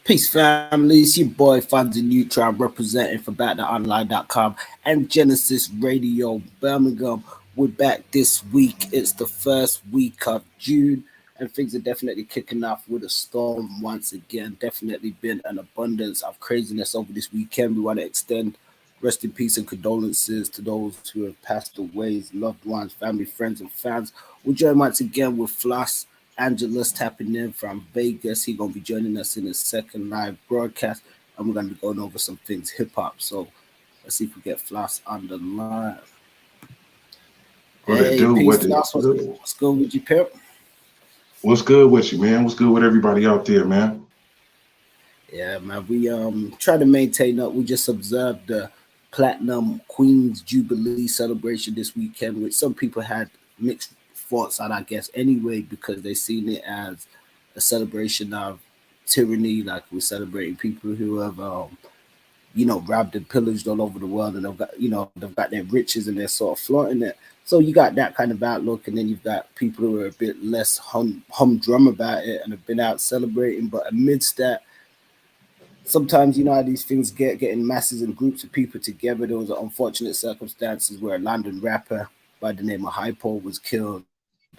Peace, family. It's your boy, Fonzie Neutron, representing for BackTheOnline.com and Genesis Radio Birmingham. We're back this week. It's the first week of June, and things are definitely kicking off with a storm once again. Definitely been an abundance of craziness over this weekend. We want to extend rest in peace and condolences to those who have passed away, loved ones, family, friends, and fans. We're joined once again with Floss Angelus tapping in from Vegas. He's gonna be joining us in a second live broadcast, and we're gonna be going over some things hip hop. So let's see if we get Floss on the line. What it Hey, do? peace, What it Floss. do? What's good with you, pimp? What's good with you, man? What's good with everybody out there, man? Yeah, man. We try to maintain up. We just observed the Platinum Queens Jubilee celebration this weekend, which some people had mixed thoughts on, I guess, anyway, because they seen it as a celebration of tyranny, like we're celebrating people who have robbed and pillaged all over the world, and they've got their riches and they're sort of flaunting it. So you got that kind of outlook, and then you've got people who are a bit less humdrum about it and have been out celebrating. But amidst that, sometimes you know how these things getting masses and groups of people together. There was unfortunate circumstances where a London rapper by the name of Hypo was killed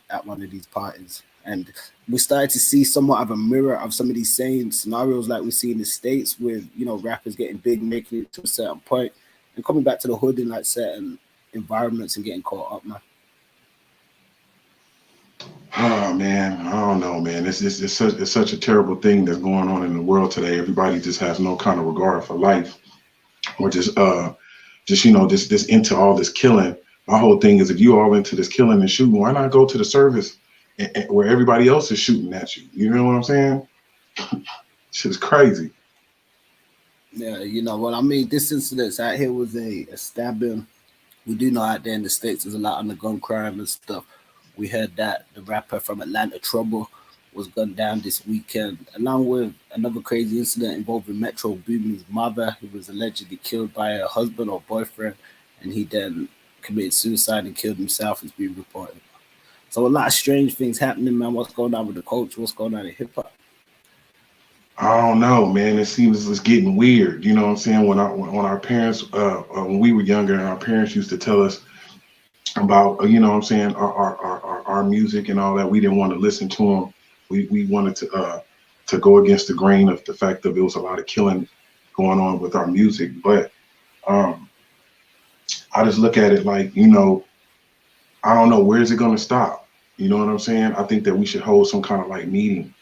at one of these parties. And we started to see somewhat of a mirror of some of these same scenarios like we see in the States with, rappers getting big, making it to a certain point and coming back to the hood in like certain environments and getting caught up, man. Oh man, I don't know, man. It's such a terrible thing that's going on in the world today. Everybody just has no kind of regard for life, or just into all this killing. My whole thing is, if you all into this killing and shooting, why not go to the service where everybody else is shooting at you? You know what I'm saying? Shit's crazy. Yeah, you know what I mean? This incident out here was a stabbing. We do know out there in the States there's a lot on the gun crime and stuff. We heard that the rapper from Atlanta Trouble was gunned down this weekend, along with another crazy incident involving Metro Boomin's mother, who was allegedly killed by her husband or boyfriend, and he then committed suicide and killed himself, as being reported. So a lot of strange things happening, man. What's going on with the culture? What's going on in hip hop? I don't know, man. It seems it's getting weird. You know what I'm saying? When our parents, when we were younger, and our parents used to tell us about, you know what I'm saying, our music and all that, we didn't want to listen to them. We wanted to go against the grain of the fact that there was a lot of killing going on with our music. But um, I just look at it like, I don't know, where is it going to stop? You know what I'm saying? I think that we should hold some kind of like meeting,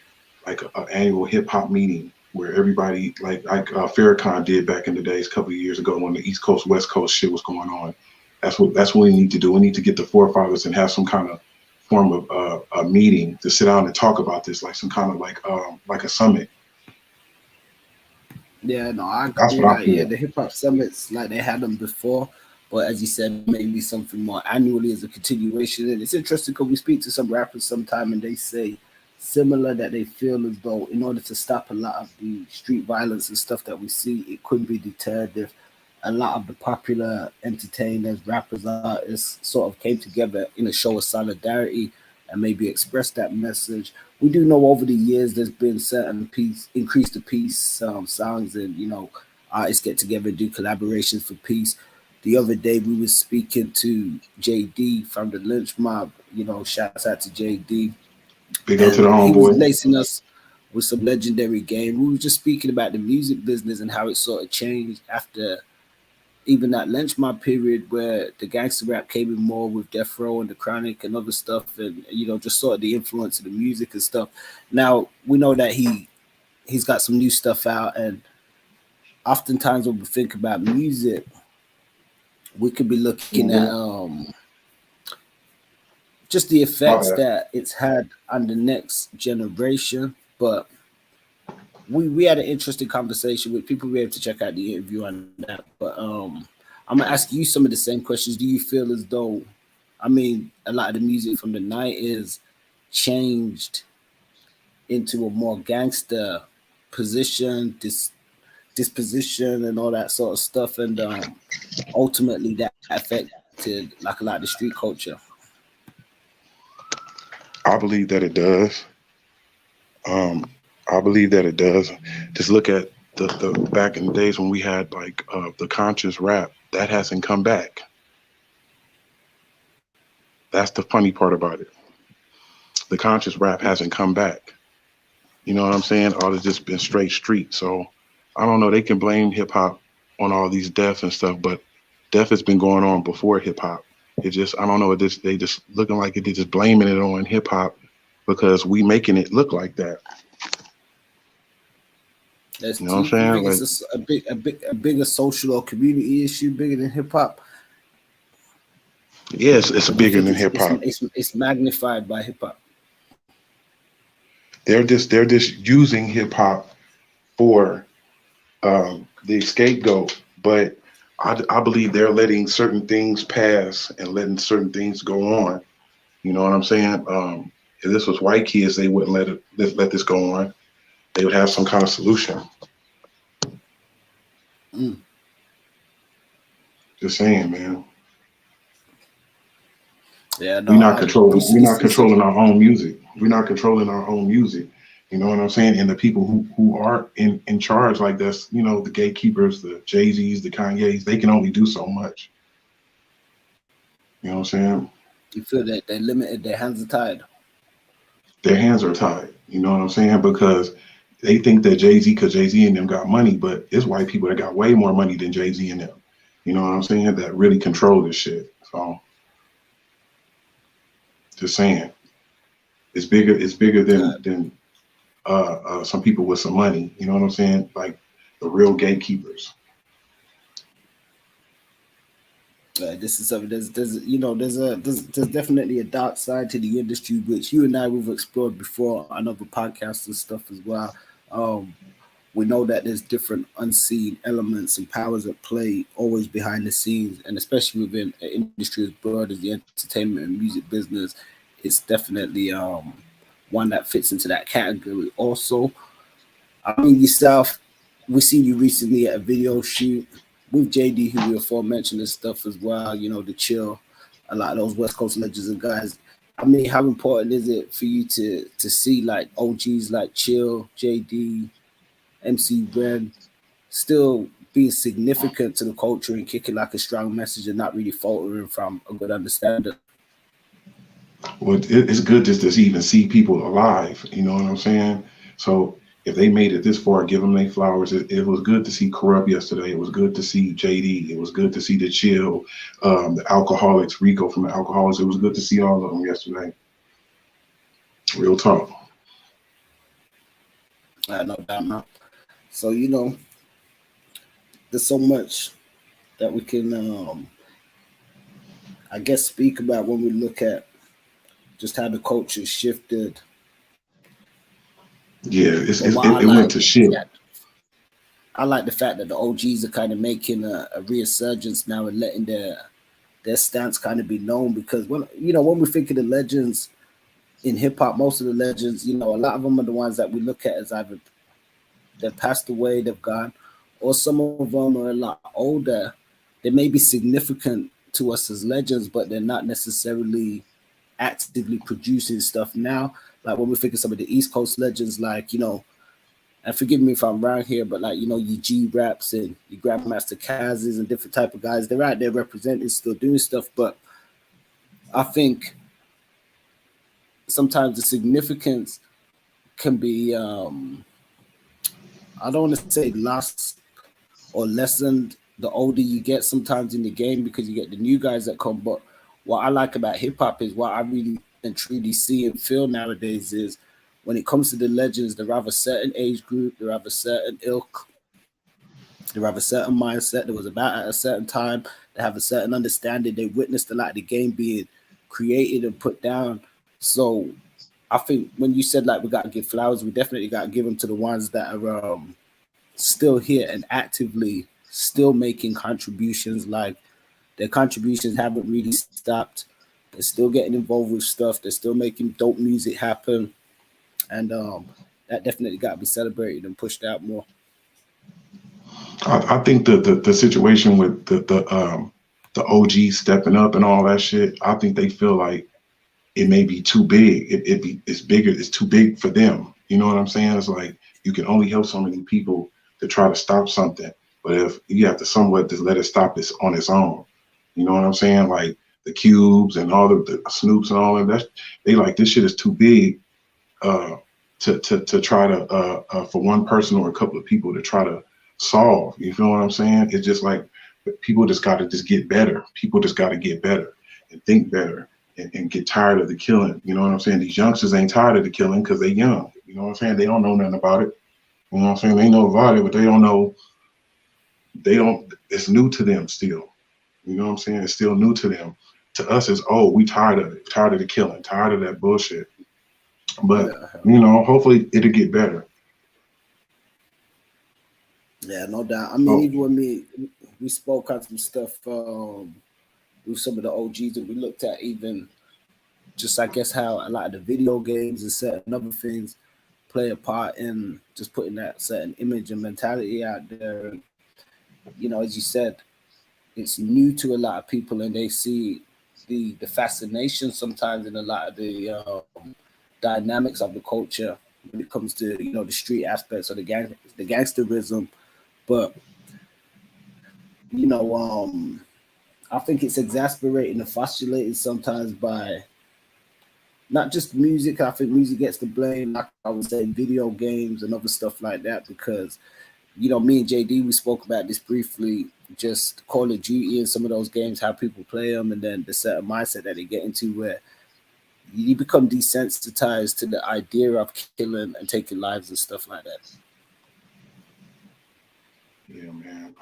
like an annual hip hop meeting where everybody, like Farrakhan did back in the days, a couple of years ago, when the East Coast West Coast shit was going on. That's what we need to do. We need to get the forefathers and have some kind of form of a meeting to sit down and talk about this, like some kind of like a summit. Yeah, no, I That's agree. what I Like, yeah, feel. the hip hop summits, like they had them before, but as you said, maybe something more annually as a continuation. And it's interesting because we speak to some rappers sometime, and they say similar that they feel as though in order to stop a lot of the street violence and stuff that we see, it could be deterred if a lot of the popular entertainers, rappers, artists sort of came together in a show of solidarity and maybe express that message. We do know over the years there's been certain peace, increase the peace songs, and artists get together and do collaborations for peace. The other day we were speaking to JD from the Lynch Mob. Shouts out to JD, Big up to and the he was homeboy. lacing us with some legendary game. We were just speaking about the music business and how it sort of changed after even that lynch mob period where the gangster rap came in more with Death Row and the Chronic and other stuff, and just sort of the influence of the music and stuff. Now we know that he's got some new stuff out, and oftentimes when we think about music, we could be looking at Hmm. just the My effects bad. that it's had on the next generation. But we had an interesting conversation with people. We have to check out the interview on that. But I'm gonna ask you some of the same questions. Do you feel as though, I mean, a lot of the music from the night is changed into a more gangster position, disposition, and all that sort of stuff, and ultimately that affected like a lot of the street culture? I believe that it does. Um, I believe that it does. Just look at the back in the days when we had like the conscious rap that hasn't come back. That's the funny part about it. The conscious rap hasn't come back. You know what I'm saying? All it's just been straight street. So I don't know. They can blame hip hop on all these deaths and stuff, but death has been going on before hip hop. It just I don't know. They just looking like it. They just blaming it on hip hop because we making it look like that. That's, You know do what you I'm saying? think Like, it's a bigger social or community issue bigger than hip hop, yes, it's or do you bigger think than hip hop. it's magnified by hip hop? They're just using hip hop for the scapegoat, but I believe they're letting certain things pass and letting certain things go on. You know what I'm saying? If this was white kids, they wouldn't let this go on. They would have some kind of solution. Mm. Just saying, man. Yeah, no, We're not controlling. We're not it's a, controlling our own music. We're not controlling our own music. You know what I'm saying? And the people who are in charge, like that's the gatekeepers, the Jay-Z's, the Kanye's, they can only do so much. You know what I'm saying? you feel that they're limited, their hands are tied. Their hands are tied. You know what I'm saying? Because they think that Jay-Z, because Jay-Z and them got money, but it's white people that got way more money than Jay-Z and them. You know what I'm saying? That really control this shit. So just saying, it's bigger. It's bigger than some people with some money. You know what I'm saying? Like the real gatekeepers. This is something. There's definitely a dark side to the industry, which you and I we've explored before on other podcasts and stuff as well. Um, we know that there's different unseen elements and powers at play always behind the scenes, and especially within an industry as broad as the entertainment and music business, it's definitely one that fits into that category. Also, I mean yourself, we seen you recently at a video shoot with JD, who we aforementioned and stuff as well. You know, the chill, a lot of those West Coast legends and guys. I mean, how important is it for you to see like OGs like Chill, JD, MC Ren still being significant to the culture and kicking like a strong message and not really faltering from a good understanding? Well, it's good just to even see people alive. You know what I'm saying? So if they made it this far, give them their flowers. It was good to see Corrupt yesterday. It was good to see JD. It was good to see the Chill, the Alcoholics, Rico from the Alcoholics. It was good to see all of them yesterday. Real talk. No doubt, man. So there's so much that we can, I guess, speak about when we look at just how the culture shifted. Yeah, But what I it went like to is shit. that I like the fact that the OGs are kind of making a resurgence now and letting their stance kind of be known, because when we think of the legends in hip hop, most of the legends, a lot of them are the ones that we look at as either they've passed away, they've gone, or some of them are a lot older. They may be significant to us as legends, but they're not necessarily actively producing stuff now. Like when we think of some of the East Coast legends, like, and forgive me if I'm wrong here, but like, your G Raps and your Grandmaster Kazes and different type of guys, they're out there representing, still doing stuff. But I think sometimes the significance can be, I don't want to say lost or lessened the older you get sometimes in the game, because you get the new guys that come. But what I like about hip hop is what I really and truly see and feel nowadays is when it comes to the legends, they have a certain age group, they have a certain ilk, they have a certain mindset that was about at a certain time, they have a certain understanding, they witnessed a lot of the game being created and put down. So I think when you said like we got to give flowers, we definitely got to give them to the ones that are still here and actively still making contributions. Like their contributions haven't really stopped. They're still getting involved with stuff. They're still making dope music happen, and that definitely got to be celebrated and pushed out more. I think the situation with the OG stepping up and all that shit, I think they feel like it may be too big. It's bigger. It's too big for them. You know what I'm saying? It's like you can only help so many people to try to stop something. But if you have to somewhat just let it stop this on its own, you know what I'm saying? Like the cubes and all the Snoops and all of that, they like this shit is too big uh, to try to for one person or a couple of people to try to solve. You feel what I'm saying? It's just like people just got to just get better. People just got to get better and think better and get tired of the killing. You know what I'm saying? These youngsters ain't tired of the killing because they young. You know what I'm saying? They don't know nothing about it. You know what I'm saying? They know about it, but they don't know. They don't. It's new to them still. You know what I'm saying? It's still new to them. To us, it's oh, we tired of it. Tired of the killing. Tired of that bullshit. But Yeah, hopefully it'll get better. yeah, no doubt. I mean, Oh, even when we spoke on some stuff with some of the OGs that we looked at, even just I guess how a lot of the video games and certain other things play a part in just putting that certain image and mentality out there. And as you said, it's new to a lot of people, and they see the fascination sometimes in a lot of the dynamics of the culture when it comes to the street aspects of the gangsterism. But you know, I think it's exasperating and frustrating sometimes by not just music. I think music gets the blame, like I would say, video games and other stuff like that, because me and JD, we spoke about this briefly, just Call of Duty and some of those games, how people play them, and then the certain mindset that they get into where you become desensitized to the idea of killing and taking lives and stuff like that. yeah, man.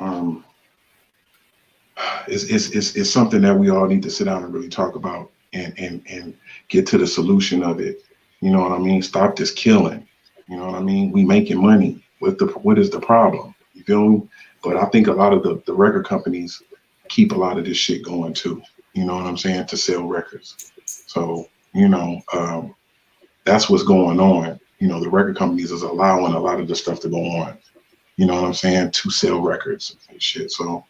It's something that we all need to sit down and really talk about and get to the solution of it. You know what I mean? Stop this killing. You know what I mean? We making money. What is the problem? You feel me? But I think a lot of the record companies keep a lot of this shit going too. You know what I'm saying? To sell records. So, that's what's going on. The record companies is allowing a lot of the stuff to go on. You know what I'm saying? To sell records and shit. So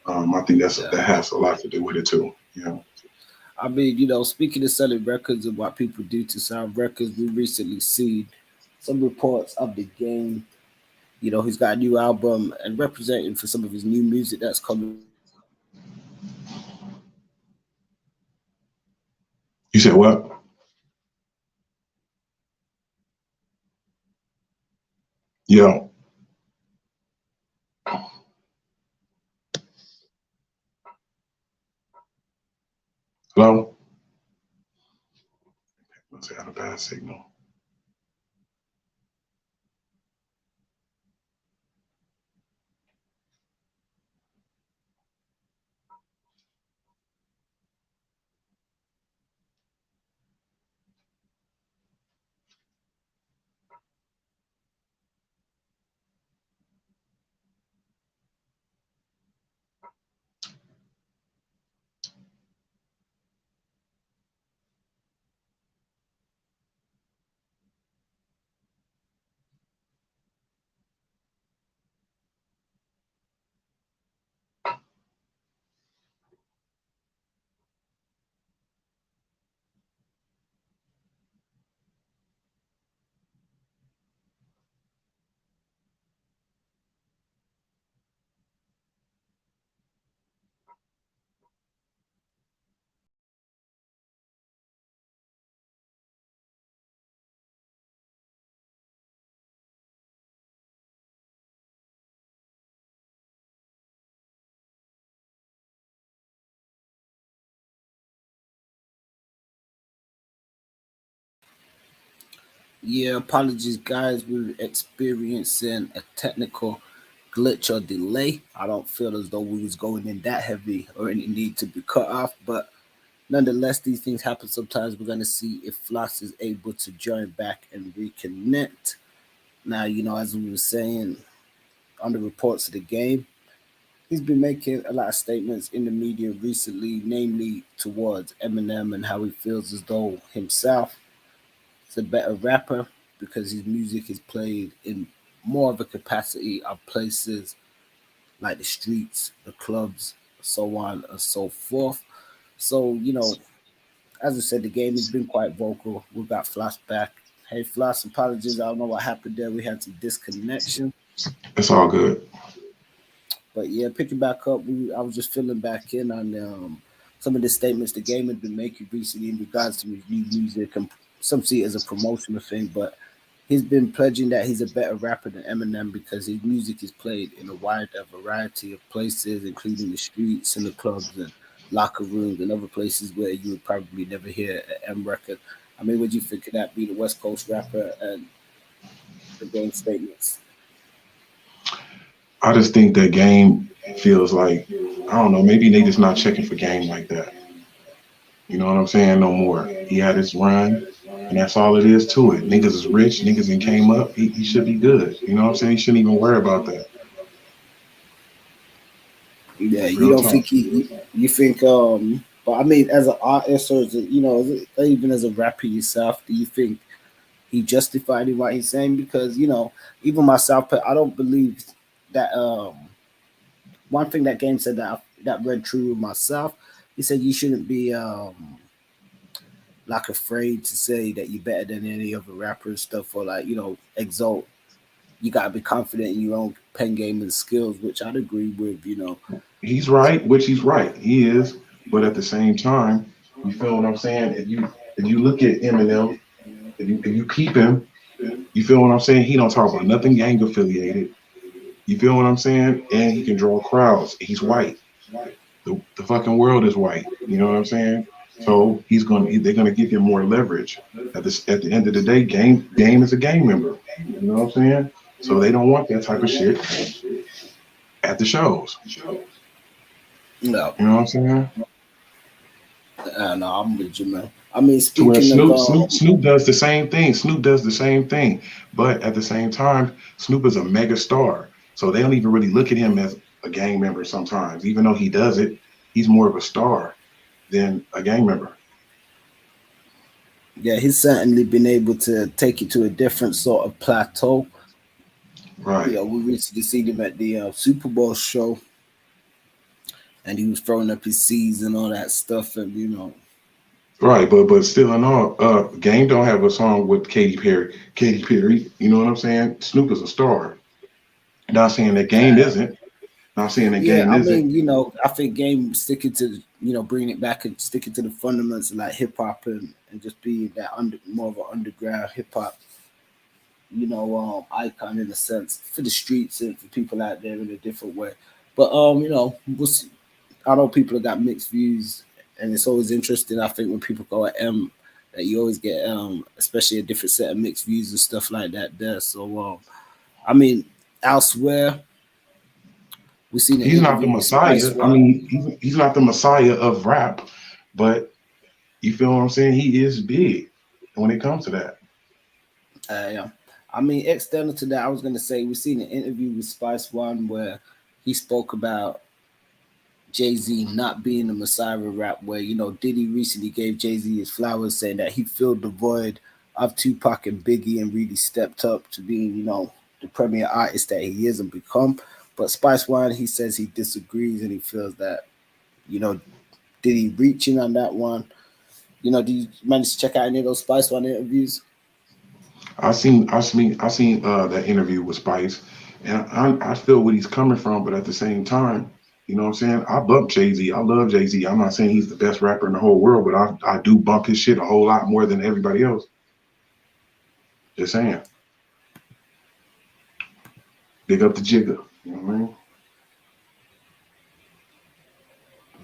I think Yeah. that has a lot to do with it too. I mean, speaking of selling records and what people do to sell records, we recently seen some reports of the game. He's got a new album and representing for some of his new music that's coming out. You said what? Yo, hello. Let's say I had a bad signal. Yeah, apologies, guys. We're experiencing a technical glitch or delay. I don't feel as though we was going in that heavy or any need to be cut off, but nonetheless, these things happen sometimes. We're gonna see if Floss is able to join back and reconnect. Now, as we were saying on the reports of the game, he's been making a lot of statements in the media recently, namely towards Eminem and how he feels as though himself is a better rapper because his music is played in more of a capacity of places like the streets, the clubs, so on and so forth. So, as I said, the game has been quite vocal. We've got flashback. Hey, Floss, apologies. I don't know what happened there. We had some disconnection. It's all good. But yeah, picking back up, I was just filling back in on some of the statements the game had been making recently in regards to his new music. And some see it as a promotional thing, but he's been pledging that he's a better rapper than Eminem because his music is played in a wider variety of places, including the streets and the clubs and locker rooms and other places where you would probably never hear an M record. I mean, what do you think of that being a West Coast rapper and the game statements? I just think that game feels like, I don't know, maybe they just not checking for game like that. You know what I'm saying? No more. He had his run, and that's all it is to it. Niggas is rich, niggas and came up. He should be good. You know what I'm saying? He shouldn't even worry about that. Yeah, you Real don't talk. think you think but I mean as an artist or as a, even as a rapper yourself, do you think he justified in what he's saying? Because even myself, I don't believe that one thing that game said that read true with myself. He said you shouldn't be like afraid to say that you're better than any other rapper and stuff, or like exalt. You gotta be confident in your own pen game and skills, which I'd agree with. He's right, which he's right. He is, but at the same time, you feel what I'm saying? If you look at Eminem, if you keep him, you feel what I'm saying? He don't talk about nothing gang affiliated. You feel what I'm saying? And he can draw crowds. He's white. The fucking world is white. You know what I'm saying? So they're gonna give him more leverage. At the end of the day, game is a gang member. You know what I'm saying? So they don't want that type of shit at the shows. No, You know what I'm saying? no, I'm with you, man. I mean, To where speaking of Snoop does the same thing. Snoop does the same thing, but at the same time, Snoop is a mega star, so they don't even really look at him as a gang member sometimes. Even though he does it, he's more of a star than a gang member. yeah, he's certainly been able to take it to a different sort of plateau. Right, We recently seen him at the Super Bowl show, and he was throwing up his C's and all that stuff, and right, but still in all, Game don't have a song with Katy Perry. Katy Perry, you know what I'm saying? Snoop is a star. Not saying that Game uh, isn't. Not saying that yeah, Game I isn't. mean, I think game sticking to bringing it back and sticking to the fundamentals of like hip hop and just being that more of an underground hip hop icon in a sense for the streets and for people out there in a different way. But we'll see. I know people have got mixed views, and it's always interesting. I think when people go at M, that you always get especially a different set of mixed views and stuff like that there. So I mean, elsewhere we seen an He's not the interview with Spice Messiah. I One. mean, he's not the Messiah of rap, but you feel what I'm saying? He is big when it comes to that. Yeah. I mean, external to that, I was gonna say we seen an interview with Spice One where he spoke about Jay Z not being the Messiah of rap, where Diddy recently gave Jay Z his flowers, saying that he filled the void of Tupac and Biggie and really stepped up to being the premier artist that he is and become. But Spice One, he says he disagrees and he feels that you know Diddy reaching on that one. Do you manage to check out any of those Spice One interviews? I seen that interview with Spice, and I feel where he's coming from, but at the same time, you know what I'm saying? I bump Jay Z. I love Jay Z. I'm not saying he's the best rapper in the whole world, but I do bump his shit a whole lot more than everybody else. Just saying. Big up the jigger. You know what I mean?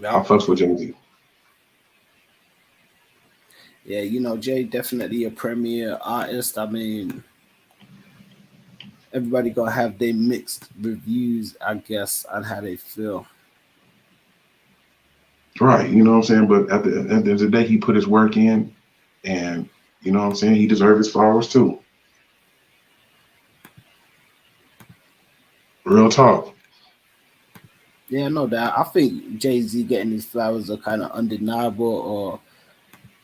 I Yeah. fucks with Jay Z. Yeah, Jay definitely a premier artist. I mean, everybody gonna have their mixed reviews, I guess, on how they feel. Right, you know what I'm saying? But at the end of the day, he put his work in, and you know what I'm saying? He deserves his flowers too. Real talk. Yeah, no doubt. I think Jay Z getting his flowers are kind of undeniable, or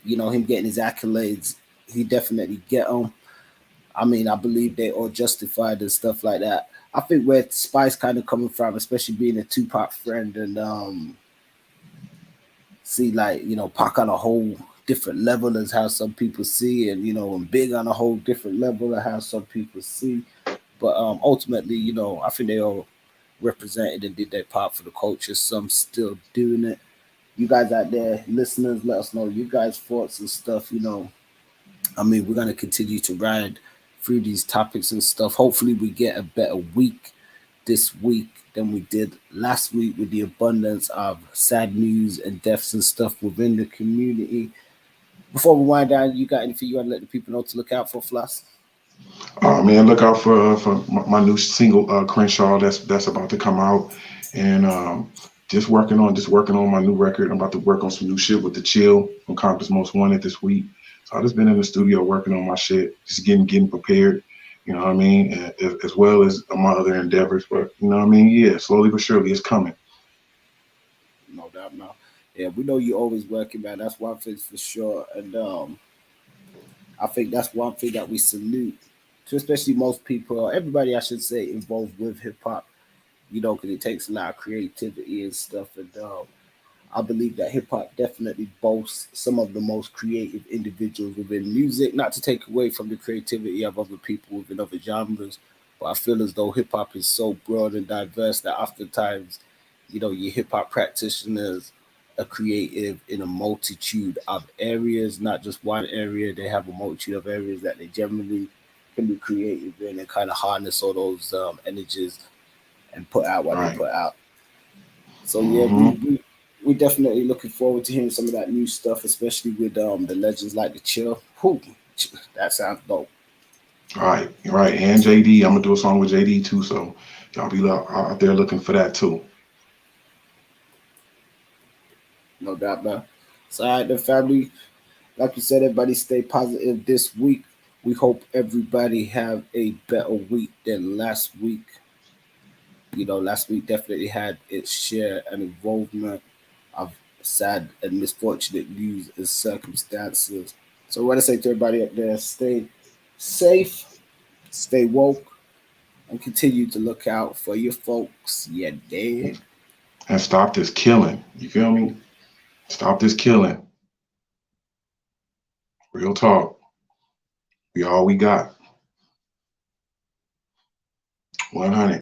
him getting his accolades. He definitely get them. I mean, I believe they all justified and stuff like that. I think where Spice kind of coming from, especially being a Tupac friend and see like Pac on a whole different level as how some people see, and and big on a whole different level of how some people see. But ultimately, I think they all represented and did their part for the culture. Some still doing it. You guys out there, listeners, let us know you guys' thoughts and stuff. I mean, we're gonna continue to ride through these topics and stuff. Hopefully, we get a better week this week than we did last week with the abundance of sad news and deaths and stuff within the community. Before we wind down, you got anything you want to let the people know to look out for, Floss? Oh man, look out for my new single Crenshaw that's about to come out, and just working on my new record. I'm about to work on some new shit with the Chill from Compass Most Wanted this week. So I just been in the studio working on my shit, just getting prepared. You know what I mean, as well as my other endeavors. But you know what I mean, yeah, slowly but surely it's coming. No doubt, no. Yeah, we know you always working, man. That's one thing for sure. And I think that's one thing that we salute to, especially most people, everybody, I should say, involved with hip hop. Because it takes a lot of creativity and stuff. And I believe that hip hop definitely boasts some of the most creative individuals within music. Not to take away from the creativity of other people within other genres, but I feel as though hip hop is so broad and diverse that oftentimes, your hip hop practitioners are creative in a multitude of areas, not just one area. They have a multitude of areas that they generally can be creative in and kind of harness all those energies and put out what they Right. put out. So yeah, we Hmm. we we definitely looking forward to hearing some of that new stuff, especially with the legends like the Chill. Whew, that sounds dope. Right. Right. And JD, I'm gonna do a song with JD too. So y'all be out there looking for that too. No doubt, man. So all right, the family, like you said, everybody stay positive this week. We hope everybody have a better week than last week. Last week definitely had its share and involvement of sad and misfortunate news and circumstances. So what I say to everybody up there, stay safe, stay woke, and continue to look out for your folks. Yeah, dead. And stop this killing. You feel me? Stop this killing. Real talk. We all we got. 100.